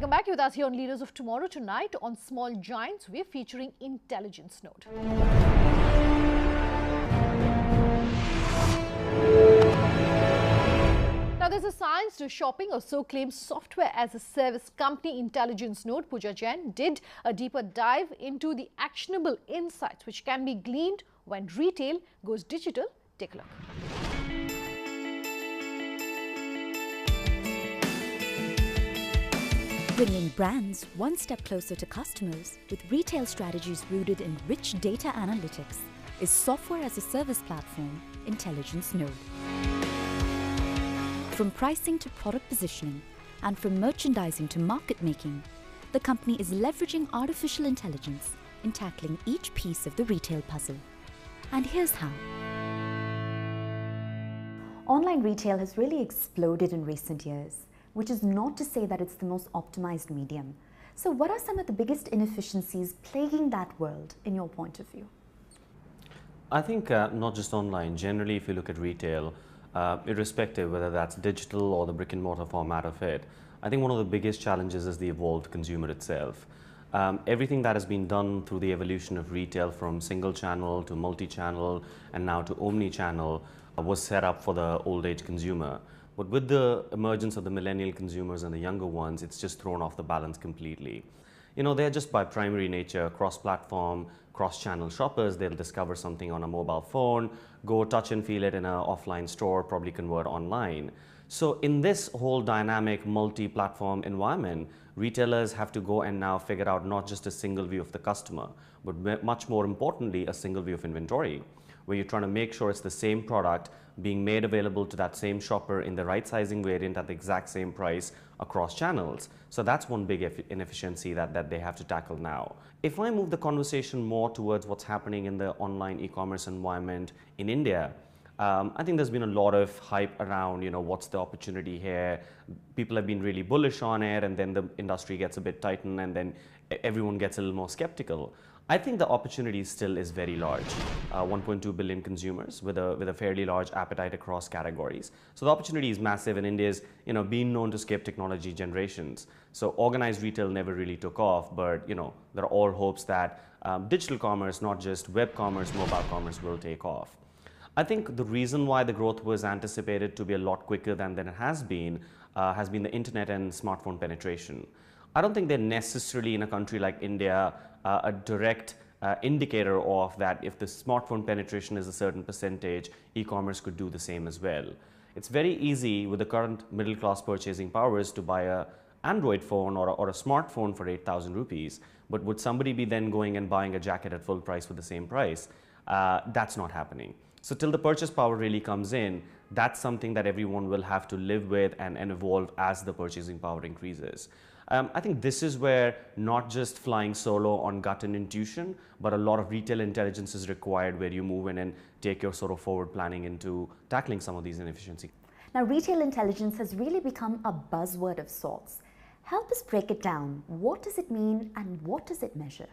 Welcome back. You're with us here on Leaders of Tomorrow. Tonight on Small Giants, we're featuring Intelligence Node. Now, there's a science to shopping, or so claims software as a service company Intelligence Node. Pooja Jain did a deeper dive into the actionable insights which can be gleaned when retail goes digital. Take a look. Bringing brands one step closer to customers with retail strategies rooted in rich data analytics is software as a service platform Intelligence Node. From pricing to product positioning and from merchandising to market making, the company is leveraging artificial intelligence in tackling each piece of the retail puzzle. And here's how. Online retail has really exploded in recent years, which is not to say that it's the most optimized medium. So what are some of the biggest inefficiencies plaguing that world in your point of view? I think not just online, generally if you look at retail, irrespective whether that's digital or the brick and mortar format of it, I think one of the biggest challenges is the evolved consumer itself. Everything that has been done through the evolution of retail from single channel to multi-channel and now to omni-channel was set up for the old age consumer. But with the emergence of the millennial consumers and the younger ones, it's just thrown off the balance completely. You know, they're just by primary nature cross-platform, cross-channel shoppers. They'll discover something on a mobile phone, go touch and feel it in an offline store, probably convert online. So in this whole dynamic multi-platform environment, retailers have to go and now figure out not just a single view of the customer, but much more importantly, a single view of inventory, where you're trying to make sure it's the same product being made available to that same shopper in the right sizing variant at the exact same price across channels. So that's one big inefficiency that they have to tackle now. If I move the conversation more towards what's happening in the online e-commerce environment in India, I think there's been a lot of hype around, you know, what's the opportunity here. People have been really bullish on it, and then the industry gets a bit tightened, and then everyone gets a little more skeptical. I think the opportunity still is very large. 1.2 billion consumers with a fairly large appetite across categories. So the opportunity is massive, and India's, you know, been known to skip technology generations. So organized retail never really took off, but you know, there are all hopes that digital commerce, not just web commerce, mobile commerce, will take off. I think the reason why the growth was anticipated to be a lot quicker than it has been the internet and smartphone penetration. I don't think they're necessarily, in a country like India, a direct indicator of that. If the smartphone penetration is a certain percentage, e-commerce could do the same as well. It's very easy with the current middle class purchasing powers to buy a Android phone or a smartphone for 8,000 rupees. But would somebody be then going and buying a jacket at full price for the same price? That's not happening. So till the purchase power really comes in, that's something that everyone will have to live with and evolve as the purchasing power increases. I think this is where not just flying solo on gut and intuition, but a lot of retail intelligence is required, where you move in and take your sort of forward planning into tackling some of these inefficiencies. Now, retail intelligence has really become a buzzword of sorts. Help us break it down. What does it mean and what does it measure?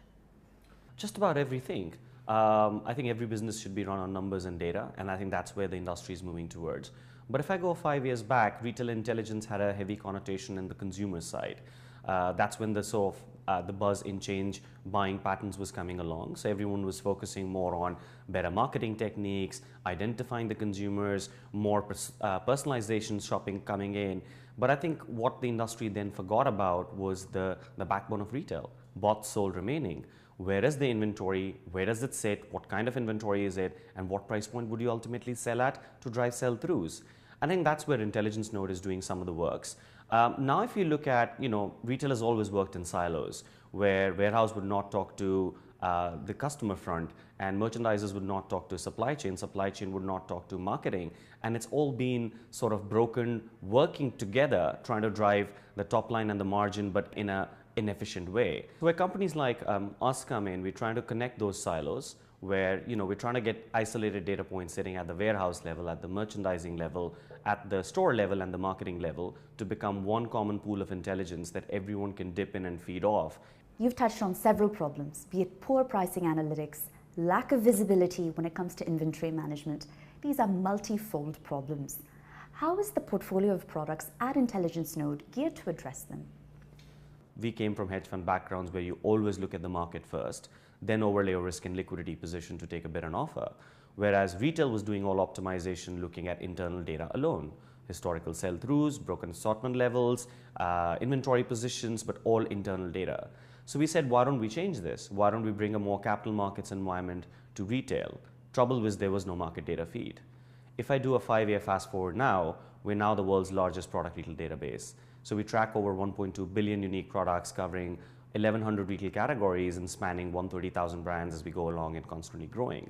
Just about everything. I think every business should be run on numbers and data, and I think that's where the industry is moving towards. But if I go 5 years back, retail intelligence had a heavy connotation in the consumer side. That's when the sort of the buzz in change buying patterns was coming along. So everyone was focusing more on better marketing techniques, identifying the consumers, more personalization shopping coming in. But I think what the industry then forgot about was the backbone of retail, bought, sold, remaining. Where is the inventory? Where does it sit? What kind of inventory is it? And what price point would you ultimately sell at to drive sell-throughs? I think that's where Intelligence Node is doing some of the works. Now, if you look at, you know, retail has always worked in silos, where warehouse would not talk to the customer front, and merchandisers would not talk to supply chain would not talk to marketing, and it's all been sort of broken, working together, trying to drive the top line and the margin, but in a inefficient way. So where companies like us come in, we're trying to connect those silos, where, you know, we're trying to get isolated data points sitting at the warehouse level, at the merchandising level, at the store level and the marketing level, to become one common pool of intelligence that everyone can dip in and feed off. You've touched on several problems, be it poor pricing analytics, lack of visibility when it comes to inventory management. These are multi-fold problems. How is the portfolio of products at Intelligence Node geared to address them? we came from hedge fund backgrounds where you always look at the market first, then overlay your risk and liquidity position to take a bid on offer. Whereas retail was doing all optimization looking at internal data alone. Historical sell-throughs, broken assortment levels, inventory positions, but all internal data. So we said, why don't we change this? Why don't we bring a more capital markets environment to retail? Trouble was there was no market data feed. If I do a 5-year fast forward now, we're now the world's largest product retail database. So we track over 1.2 billion unique products covering 1,100 retail categories and spanning 130,000 brands as we go along and constantly growing.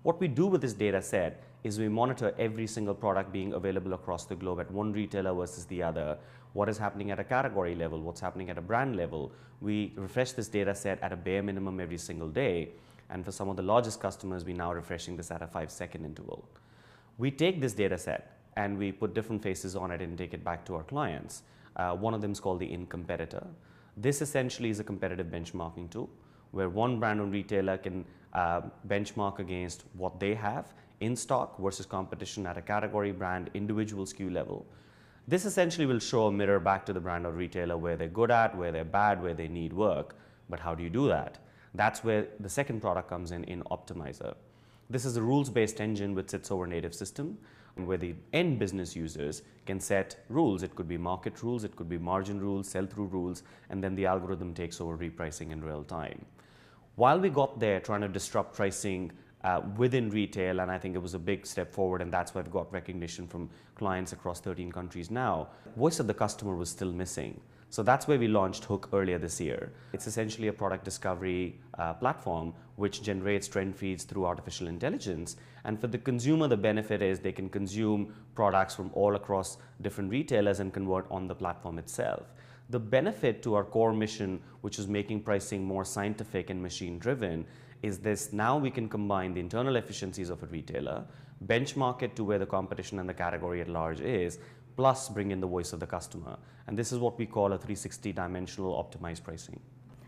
What we do with this data set is we monitor every single product being available across the globe at one retailer versus the other. What is happening at a category level? What's happening at a brand level? We refresh this data set at a bare minimum every single day. And for some of the largest customers, we're now refreshing this at a 5-second interval. We take this data set and we put different faces on it and take it back to our clients. One of them is called the in-competitor. This essentially is a competitive benchmarking tool where one brand or retailer can benchmark against what they have in stock versus competition at a category, brand, individual SKU level. This essentially will show a mirror back to the brand or retailer where they're good at, where they're bad, where they need work. But how do you do that? That's where the second product comes in Optimizer. This is a rules-based engine which sits over a native system where the end business users can set rules. It could be market rules, it could be margin rules, sell-through rules, and then the algorithm takes over repricing in real time. While we got there trying to disrupt pricing within retail, and I think it was a big step forward, and that's why we've got recognition from clients across 13 countries now, voice of the customer was still missing. So that's where we launched Hook earlier this year. It's essentially a product discovery platform which generates trend feeds through artificial intelligence. And for the consumer, the benefit is they can consume products from all across different retailers and convert on the platform itself. The benefit to our core mission, which is making pricing more scientific and machine-driven, is this: now we can combine the internal efficiencies of a retailer, benchmark it to where the competition and the category at large is, plus bring in the voice of the customer. And this is what we call a 360-dimensional optimized pricing.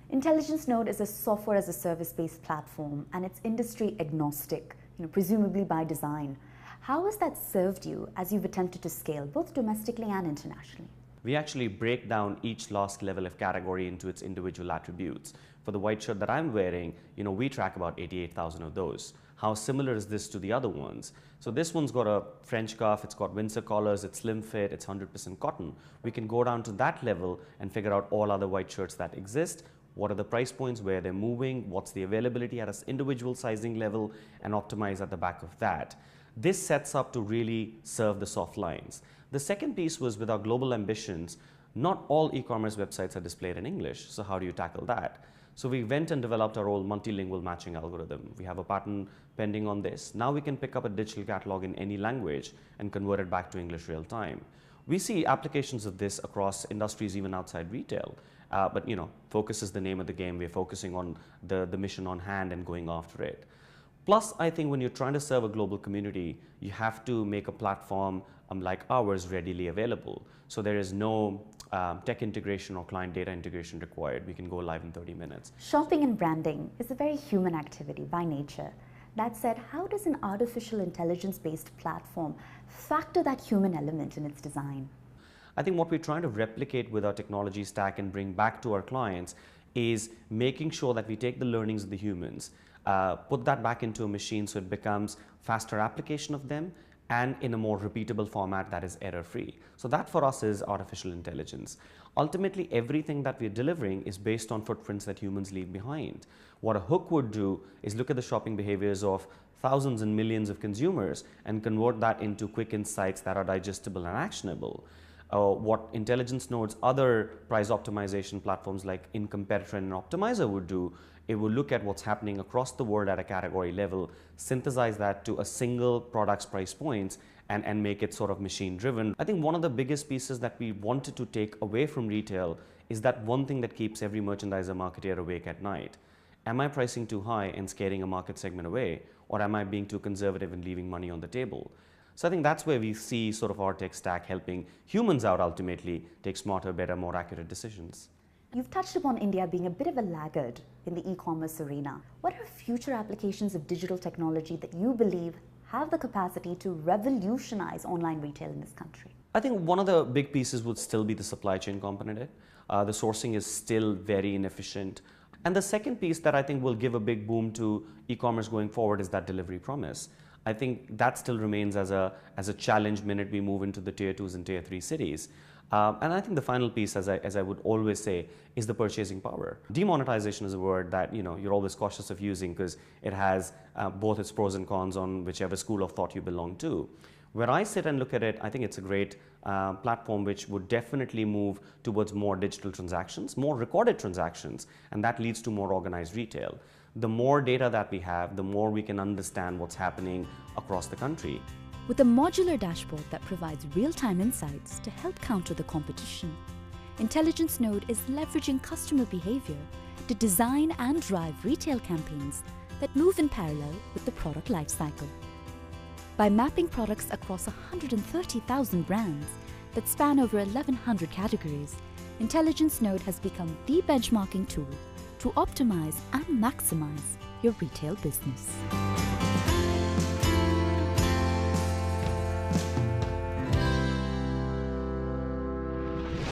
Intelligence Node is a software as a service-based platform, and it's industry agnostic, presumably by design. How has that served you as you've attempted to scale both domestically and internationally? We actually break down each last level of category into its individual attributes. For the white shirt that I'm wearing, we track about 88,000 of those. How similar is this to the other ones? So this one's got a French cuff, it's got Windsor collars, it's slim fit, it's 100% cotton. We can go down to that level and figure out all other white shirts that exist. What are the price points, where they're moving, what's the availability at an individual sizing level, and optimize at the back of that. This sets up to really serve the soft lines. The second piece was with our global ambitions, not all e-commerce websites are displayed in English, so how do you tackle that? So we went and developed our own multilingual matching algorithm. We have a patent pending on this. Now we can pick up a digital catalog in any language and convert it back to English real time. We see applications of this across industries even outside retail. But focus is the name of the game. We're focusing on the mission on hand and going after it. Plus, I think when you're trying to serve a global community, you have to make a platform like ours readily available. So there is no tech integration or client data integration required. We can go live in 30 minutes. Shopping and branding is a very human activity by nature. That said, how does an artificial intelligence-based platform factor that human element in its design? I think what we're trying to replicate with our technology stack and bring back to our clients is making sure that we take the learnings of the humans, put that back into a machine so it becomes faster application of them and in a more repeatable format that is error-free. So that for us is artificial intelligence. Ultimately, everything that we're delivering is based on footprints that humans leave behind. What a hook would do is look at the shopping behaviors of thousands and millions of consumers and convert that into quick insights that are digestible and actionable. What Intelligence Node's other price optimization platforms like In-Competitor and Optimizer would do, it will look at what's happening across the world at a category level, synthesize that to a single product's price points, and make it sort of machine driven. I think one of the biggest pieces that we wanted to take away from retail is that one thing that keeps every merchandiser marketer awake at night. Am I pricing too high and scaring a market segment away, or am I being too conservative and leaving money on the table? So I think that's where we see sort of our tech stack helping humans out ultimately take smarter, better, more accurate decisions. You've touched upon India being a bit of a laggard in the e-commerce arena. What are future applications of digital technology that you believe have the capacity to revolutionize online retail in this country? I think one of the big pieces would still be the supply chain component. The sourcing is still very inefficient. And the second piece that I think will give a big boom to e-commerce going forward is that delivery promise. I think that still remains as a challenge minute we move into the tier 2s and tier 3 cities. And I think the final piece, as I would always say, is the purchasing power. Demonetization is a word that you're always cautious of using because it has both its pros and cons on whichever school of thought you belong to. Where I sit and look at it, I think it's a great platform which would definitely move towards more digital transactions, more recorded transactions, and that leads to more organized retail. The more data that we have, the more we can understand what's happening across the country. With a modular dashboard that provides real-time insights to help counter the competition, Intelligence Node is leveraging customer behavior to design and drive retail campaigns that move in parallel with the product lifecycle. By mapping products across 130,000 brands that span over 1,100 categories, Intelligence Node has become the benchmarking tool to optimize and maximize your retail business.